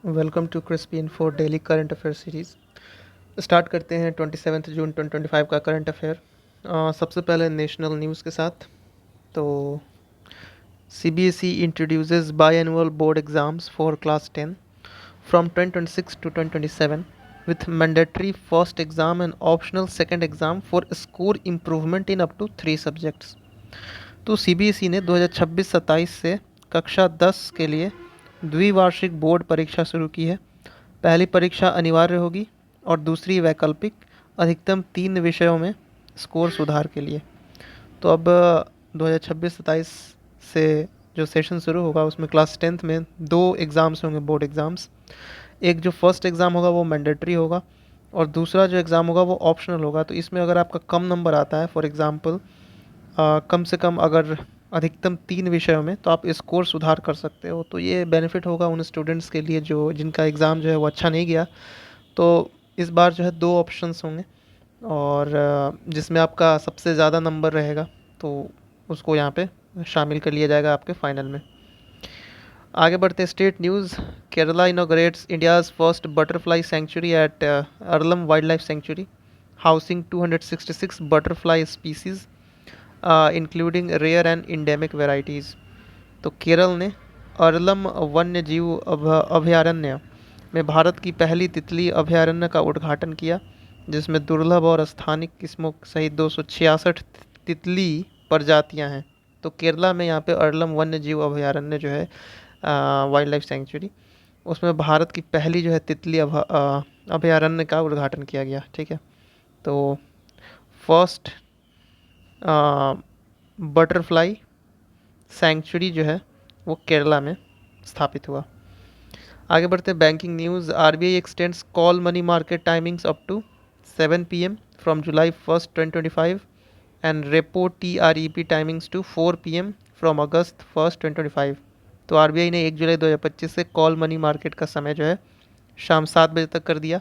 Welcome to crispy info daily current affair series. Start करते हैं 27 जून 2025 का करंट अफेयर। सबसे पहले नेशनल न्यूज़ के साथ। तो CBSE introduces by-annual board exams for class 10 from 2026 to 2027 with mandatory first exam and optional second exam for score improvement in up to 3 subjects। तो CBSE ने 2026-27 से कक्षा 10 के लिए द्विवार्षिक बोर्ड परीक्षा शुरू की है। पहली परीक्षा अनिवार्य होगी और दूसरी वैकल्पिक, अधिकतम 3 विषयों में स्कोर सुधार के लिए। तो अब 2026-27 से जो सेशन शुरू होगा उसमें क्लास 10th में 2 एग्ज़ाम्स होंगे, बोर्ड एग्ज़ाम्स। एक जो फर्स्ट एग्ज़ाम होगा वो मैंडेटरी होगा और दूसरा जो एग्ज़ाम होगा वो ऑप्शनल होगा। तो इसमें अगर आपका कम नंबर आता है, फॉर एग्ज़ाम्पल कम से कम अगर अधिकतम 3 विषयों में, तो आप स्कोर सुधार कर सकते हो। तो ये बेनिफिट होगा उन स्टूडेंट्स के लिए जो जिनका एग्ज़ाम जो है वो अच्छा नहीं गया। तो इस बार जो है 2 ऑप्शंस होंगे और जिसमें आपका सबसे ज़्यादा नंबर रहेगा तो उसको यहाँ पे शामिल कर लिया जाएगा आपके फाइनल में। आगे बढ़ते हैं state news. Kerala inaugurates India's first butterfly sanctuary at Aralam wildlife sanctuary, housing 266 butterfly species including rare and endemic varieties. तो केरल ने अरलम वन्य जीव अभयारण्य में भारत की पहली तितली अभयारण्य का उद्घाटन किया, जिसमें दुर्लभ और स्थानिक किस्मों सहित 266 तितली प्रजातियां हैं। तो केरला में यहाँ पे अरलम वन्य जीव अभयारण्य जो है, वाइल्ड लाइफ सेंचुरी, उसमें भारत की पहली जो है तितली अभयारण्य का उद्घाटन किया गया। ठीक है, तो फर्स्ट बटरफ्लाई सेंचुरी जो है वो केरला में स्थापित हुआ। आगे बढ़ते हैं banking news. RBI extends call money market timings up to 7 PM from July 1st 2025 and repo TREP timings to 4 PM from August 1st 2025। तो RBI ने 1 जुलाई 2025 से कॉल मनी मार्केट का समय जो है शाम 7 बजे तक कर दिया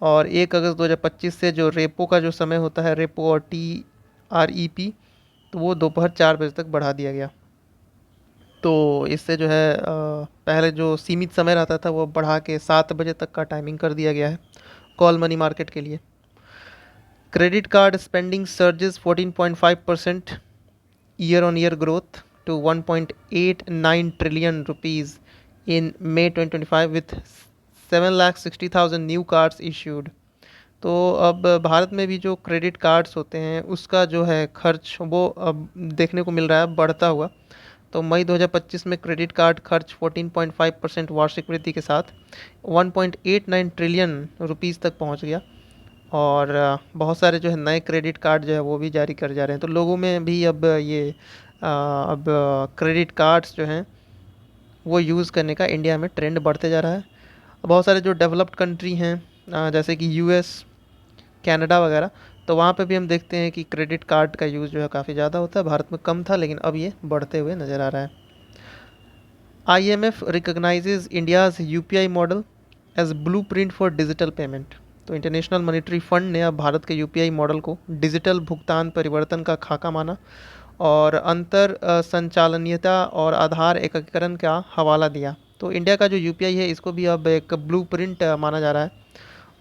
और 1 अगस्त 2025 से जो रेपो का जो समय होता है, रेपो और TREP, तो वो दोपहर 4 बजे तक बढ़ा दिया गया। तो इससे जो है पहले जो सीमित समय रहता था वो बढ़ा के 7 बजे तक का टाइमिंग कर दिया गया है कॉल मनी मार्केट के लिए। Credit card spending surges 14.5% year on year growth to 1.89 trillion rupees in May 2025 with 7,60,000 new cards issued. तो अब भारत में भी जो क्रेडिट कार्ड्स होते हैं उसका जो है खर्च वो अब देखने को मिल रहा है बढ़ता हुआ। तो मई 2025 में क्रेडिट कार्ड खर्च 14.5% वार्षिक वृद्धि के साथ 1.89 ट्रिलियन रुपीस तक पहुंच गया और बहुत सारे जो है नए क्रेडिट कार्ड जो है वो भी जारी कर जा रहे हैं। तो लोगों में भी अब ये अब क्रेडिट कार्ड्स जो हैं वो यूज़ करने का इंडिया में ट्रेंड बढ़ते जा रहा है। बहुत सारे जो डेवलप्ड कंट्री हैं जैसे कि US, कनाडा वगैरह, तो वहाँ पे भी हम देखते हैं कि क्रेडिट कार्ड का यूज़ जो है काफ़ी ज़्यादा होता है। भारत में कम था लेकिन अब ये बढ़ते हुए नज़र आ रहा है। IMF recognizes India's UPI model as blueprint for digital payment. तो इंटरनेशनल मॉनेटरी फंड ने अब भारत के UPI मॉडल को डिजिटल भुगतान परिवर्तन का खाका माना और अंतर संचालनीयता और आधार एकीकरण का हवाला दिया। तो इंडिया का जो UPI है इसको भी अब एक ब्लूप्रिंट माना जा रहा है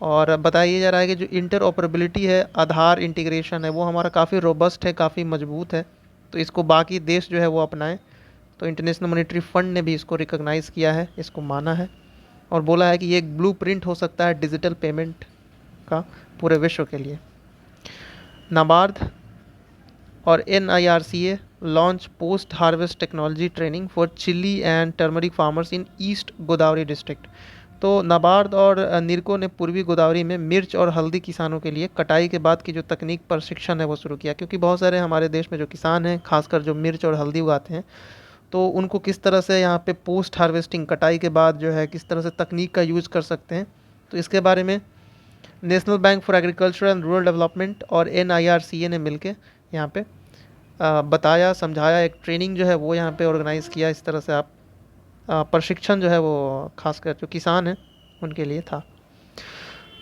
और बताया जा रहा है कि जो इंटरऑपरेबिलिटी है, आधार इंटीग्रेशन है, वो हमारा काफ़ी रोबस्ट है, काफ़ी मजबूत है। तो इसको बाकी देश जो है वो अपनाएं। तो इंटरनेशनल मॉनेटरी फंड ने भी इसको रिकॉग्नाइज़ किया है, इसको माना है और बोला है कि ये एक ब्लूप्रिंट हो सकता है डिजिटल पेमेंट का पूरे विश्व के लिए। नाबार्ड और NIRCA launch post harvest technology training for chilli and turmeric farmers in East Godavari district. तो नाबार्ड और निरको ने पूर्वी गोदावरी में मिर्च और हल्दी किसानों के लिए कटाई के बाद की जो तकनीक प्रशिक्षण है वो शुरू किया, क्योंकि बहुत सारे हमारे देश में जो किसान हैं खासकर जो मिर्च और हल्दी उगाते हैं, तो उनको किस तरह से यहाँ पे पोस्ट हार्वेस्टिंग, कटाई के बाद जो है किस तरह से तकनीक का यूज़ कर सकते हैं। तो इसके बारे में national bank for agriculture and rural development और NIRCA ने मिलके यहाँ पे बताया, समझाया, एक ट्रेनिंग जो है वो यहाँ पे ऑर्गेनाइज़ किया। इस तरह से आप प्रशिक्षण जो है वो खासकर जो किसान हैं उनके लिए था।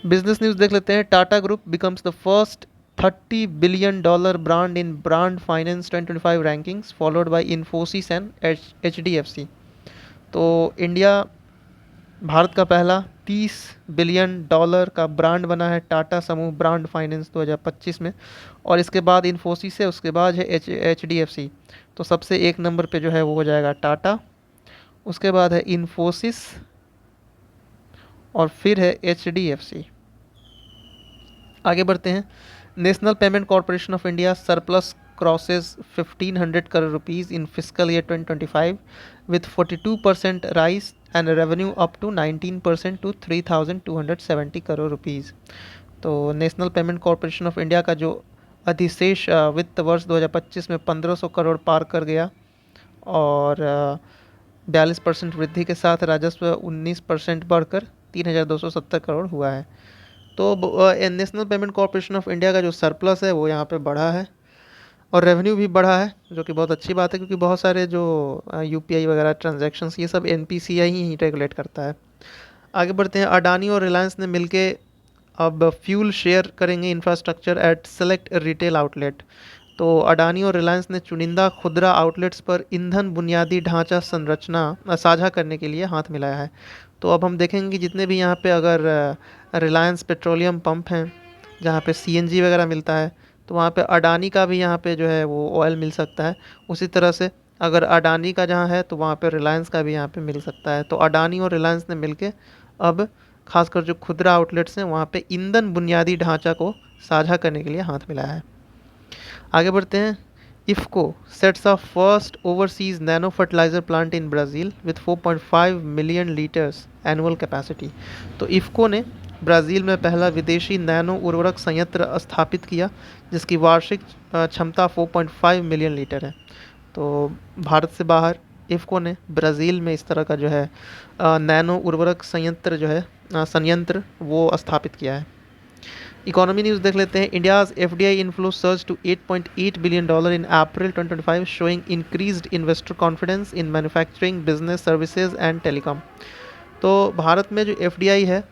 बिजनेस न्यूज़ देख लेते हैं। Tata group becomes the first $30 billion brand in brand finance 2025 rankings followed by Infosys and HDFC। तो इंडिया भारत का पहला 30 बिलियन डॉलर का ब्रांड बना है टाटा समूह ब्रांड फाइनेंस 2025 में। और इसके बाद इन्फोसिस है, उसके बाद है एच डी एफ सी। तो सबसे एक नंबर पे जो है वो हो जाएगा टाटा, उसके बाद है इन्फोसिस, और फिर है एच डी एफ सी। आगे बढ़ते हैं। National Payment Corporation of India surplus crosses 1500 crore rupees in physical year 2025 with 42% rise and revenue up to 19% to 3270 crore rupees. तो National Payment Corporation of India का जो अधिशेष वित्त वर्ष 2025 में 1500 करोड़ पार कर गया, और 42% वृद्धि के साथ राजस्व 19% बढ़कर 3270 करोड़ हुआ है। तो National Payment Corporation of India का जो सरप्लस है वो यहाँ पे बढ़ा है, और रेवेन्यू भी बढ़ा है, जो कि बहुत अच्छी बात है, क्योंकि बहुत सारे जो यूपीआई वगैरह ट्रांजैक्शंस ये सब एनपीसीआई ही रेगुलेट करता है। आगे बढ़ते हैं। अडानी और रिलायंस ने मिलके अब फ्यूल शेयर करेंगे infrastructure at select retail outlet. तो अडानी और रिलायंस ने चुनिंदा खुदरा आउटलेट्स पर ईंधन बुनियादी ढांचा संरचना साझा करने के लिए हाथ मिलाया है। तो अब हम देखेंगे कि जितने भी यहाँ पे अगर रिलायंस पेट्रोलियम पंप हैं जहाँ पे सीएनजी वगैरह मिलता है, तो वहाँ पे अडानी का भी यहाँ पे जो है वो ऑयल मिल सकता है। उसी तरह से अगर अडानी का जहाँ है तो वहाँ पे रिलायंस का भी यहाँ पे मिल सकता है। तो अडानी और रिलायंस ने मिलके अब खासकर जो खुदरा आउटलेट्स हैं वहाँ पे ईंधन बुनियादी ढांचा को साझा करने के लिए हाथ मिलाया है। आगे बढ़ते हैं। IFFCO sets a first overseas nano fertiliser plant in Brazil with 4.5 million litres annual capacity. तो इफ्को ने ब्राज़ील में पहला विदेशी नैनो उर्वरक संयंत्र स्थापित किया, जिसकी वार्षिक क्षमता 4.5 मिलियन लीटर है। तो भारत से बाहर इफ्को ने ब्राज़ील में इस तरह का जो है नैनो उर्वरक संयंत्र जो है संयंत्र वो स्थापित किया है। इकोनॉमी न्यूज़ देख लेते हैं। India's FDI inflow surge to 8.8 billion dollar in April 2025 showing increased investor confidence in manufacturing business services and telecom. तो भारत में जो एफडीआई है,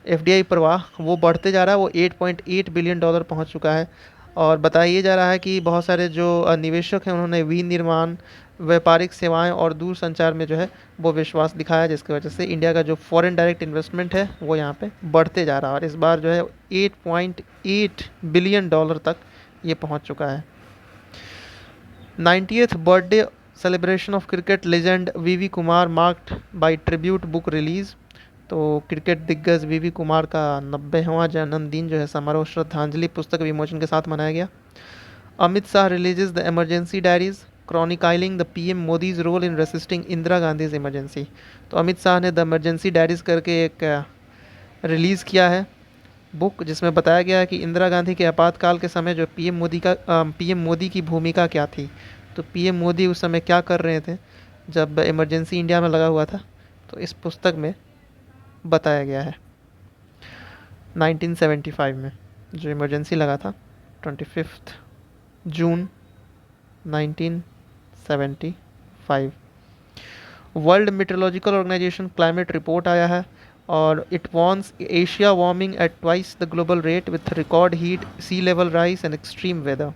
एफडीआई प्रवाह वो बढ़ते जा रहा है, वो 8.8 बिलियन डॉलर पहुंच चुका है। और बताया ये जा रहा है कि बहुत सारे जो निवेशक हैं उन्होंने विनिर्माण, व्यापारिक सेवाएं और दूर संचार में जो है वो विश्वास दिखाया, जिसकी वजह से इंडिया का जो फॉरेन डायरेक्ट इन्वेस्टमेंट है वो यहाँ पे बढ़ते जा रहा है, और इस बार जो है 8.8 बिलियन डॉलर तक ये पहुँच चुका है। 90th birthday celebration of cricket legend VV Kumar marked by tribute book release. तो क्रिकेट दिग्गज वीवी कुमार का 90वां जन्मदिन जो है समारोह श्रद्धांजलि पुस्तक विमोचन के साथ मनाया गया। Amit Shah releases the emergency diaries chronicling the PM Modi's role in resisting Indira Gandhi's emergency. तो अमित शाह ने द इमरजेंसी डायरीज करके एक रिलीज़ किया है बुक, जिसमें बताया गया है कि इंदिरा गांधी के आपातकाल के समय जो पीएम मोदी की भूमिका क्या थी। तो पीएम मोदी उस समय क्या कर रहे थे जब इमरजेंसी इंडिया में लगा हुआ था, तो इस पुस्तक में बताया गया है। 1975 में जो इमरजेंसी लगा था, 25 जून 1975। World Meteorological Organization climate report आया है, और it warns Asia warming at twice the global rate with record heat, sea level rise and extreme weather.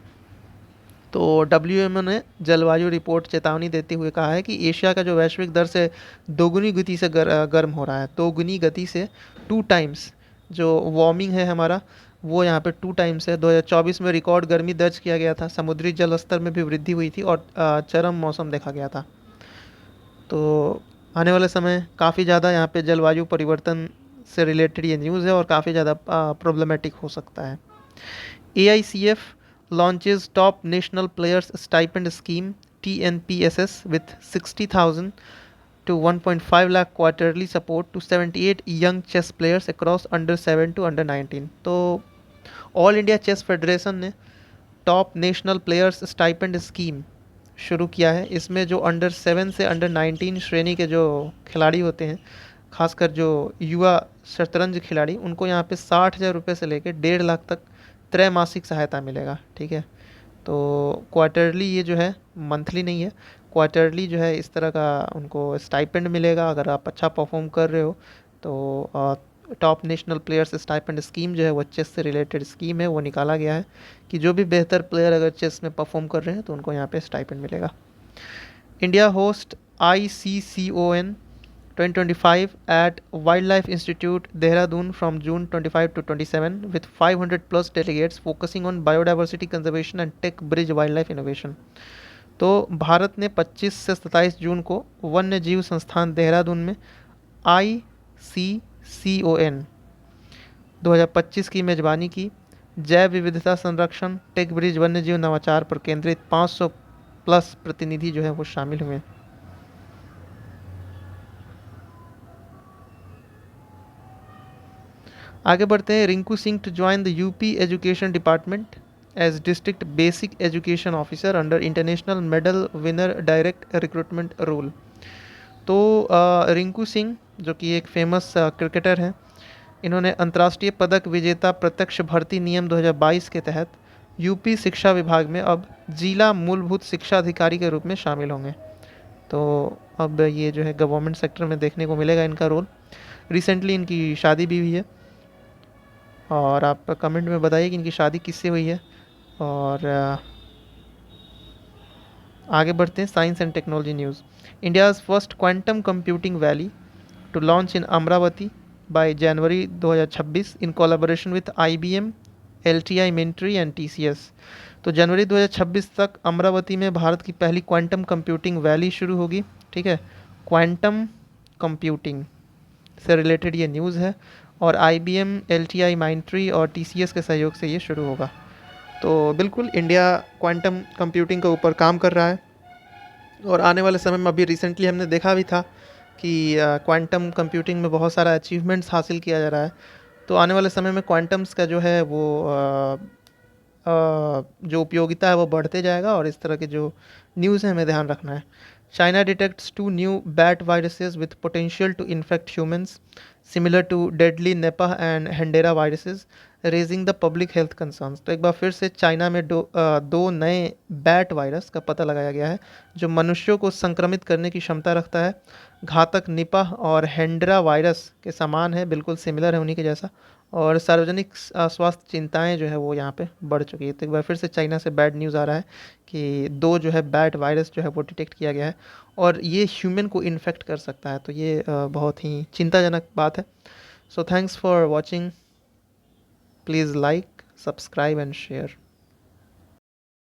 तो डब्ल्यूएमओ ने जलवायु रिपोर्ट चेतावनी देते हुए कहा है कि एशिया का जो वैश्विक दर से दोगुनी गति से गर्म हो रहा है, दोगुनी गति से 2 टाइम्स जो वार्मिंग है हमारा वो यहाँ पे 2 टाइम्स है। 2024 में रिकॉर्ड गर्मी दर्ज किया गया था, समुद्री जल स्तर में भी वृद्धि हुई थी, और चरम मौसम देखा गया था। तो आने वाले समय काफ़ी ज़्यादा यहाँ पे जलवायु परिवर्तन से रिलेटेड ये न्यूज़ है, और काफ़ी ज़्यादा प्रॉब्लमेटिक हो सकता है। AICF launches top national players stipend scheme TNPSS with 60,000 to 1.5 lakh quarterly support to 78 young chess players across under 7 to under 19। तो ऑल इंडिया चेस फेडरेशन ने top national players stipend scheme शुरू किया है। इसमें जो अंडर 7 से under 19 श्रेणी के जो खिलाड़ी होते हैं, खासकर जो युवा शतरंज खिलाड़ी, उनको यहाँ पे 60,000 रुपये से लेकर 1.5 लाख तक त्रैमासिक सहायता मिलेगा। ठीक है, तो क्वार्टरली ये जो है, मंथली नहीं है, क्वार्टरली जो है इस तरह का उनको स्टाइपेंड मिलेगा अगर आप अच्छा परफॉर्म कर रहे हो। तो top national players stipend scheme जो है वो चेस से रिलेटेड स्कीम है, वो निकाला गया है कि जो भी बेहतर प्लेयर अगर चेस में परफॉर्म कर रहे हैं तो उनको यहाँ पे स्टाइपेंड मिलेगा। India host ICCON 2025 at Wildlife Institute, Dehradun from June 25 to 27 with 500 plus delegates focusing on biodiversity conservation and tech bridge wildlife innovation. तो भारत ने 25 से 27 जून को वन्य जीव संस्थान देहरादून में ICCON 2025 की मेजबानी की। जैव विविधता संरक्षण, टेक ब्रिज, वन्य जीव नवाचार पर केंद्रित 500 प्लस प्रतिनिधि जो है वो शामिल हुए। आगे बढ़ते हैं। Rinku Singh to join the UP education department as district basic education officer under international medal winner direct recruitment rule. तो रिंकू सिंह जो कि एक फेमस क्रिकेटर हैं, इन्होंने अंतर्राष्ट्रीय पदक विजेता प्रत्यक्ष भर्ती नियम 2022 के तहत यूपी शिक्षा विभाग में अब जिला मूलभूत शिक्षा अधिकारी के रूप में शामिल होंगे। तो अब ये जो है गवर्नमेंट सेक्टर में देखने को मिलेगा इनका रोल। रिसेंटली इनकी शादी भी हुई है और आप कमेंट में बताइए कि इनकी शादी किससे हुई है। और आगे बढ़ते हैं। Science and technology news. India's first quantum computing valley to launch in Amaravati by January 2026 in collaboration with IBM, LTI Mindtree and TCS। तो जनवरी 2026 तक अमरावती में भारत की पहली क्वांटम कंप्यूटिंग वैली शुरू होगी। ठीक है, क्वांटम कंप्यूटिंग से रिलेटेड ये न्यूज़ है और IBM, LTI Mindtree और TCS के सहयोग से ये शुरू होगा। तो बिल्कुल इंडिया क्वांटम कंप्यूटिंग के ऊपर काम कर रहा है और आने वाले समय में अभी रिसेंटली हमने देखा भी था कि क्वांटम कंप्यूटिंग में बहुत सारा अचीवमेंट्स हासिल किया जा रहा है। तो आने वाले समय में क्वांटम्स का जो है वो जो उपयोगिता है वो बढ़ते जाएगा और इस तरह के जो न्यूज़ है हमें ध्यान रखना है। China detects 2 new bat viruses with potential to infect humans similar to deadly Nipah and Hendra viruses raising the public health concerns. तो एक बार फिर से चाइना में दो नए बैट वायरस का पता लगाया गया है जो मनुष्यों को संक्रमित करने की क्षमता रखता है। घातक निपाह और हेंड्रा वायरस के समान है, बिल्कुल सिमिलर है उन्हीं के जैसा। और सार्वजनिक स्वास्थ्य चिंताएं जो है वो यहाँ पे बढ़ चुकी है। तो एक बार फिर से चाइना से बैड न्यूज़ आ रहा है कि 2 जो है बैट वायरस जो है वो डिटेक्ट किया गया है और ये ह्यूमन को इन्फेक्ट कर सकता है। तो ये बहुत ही चिंताजनक बात है। So thanks for watching. Please like, subscribe and share.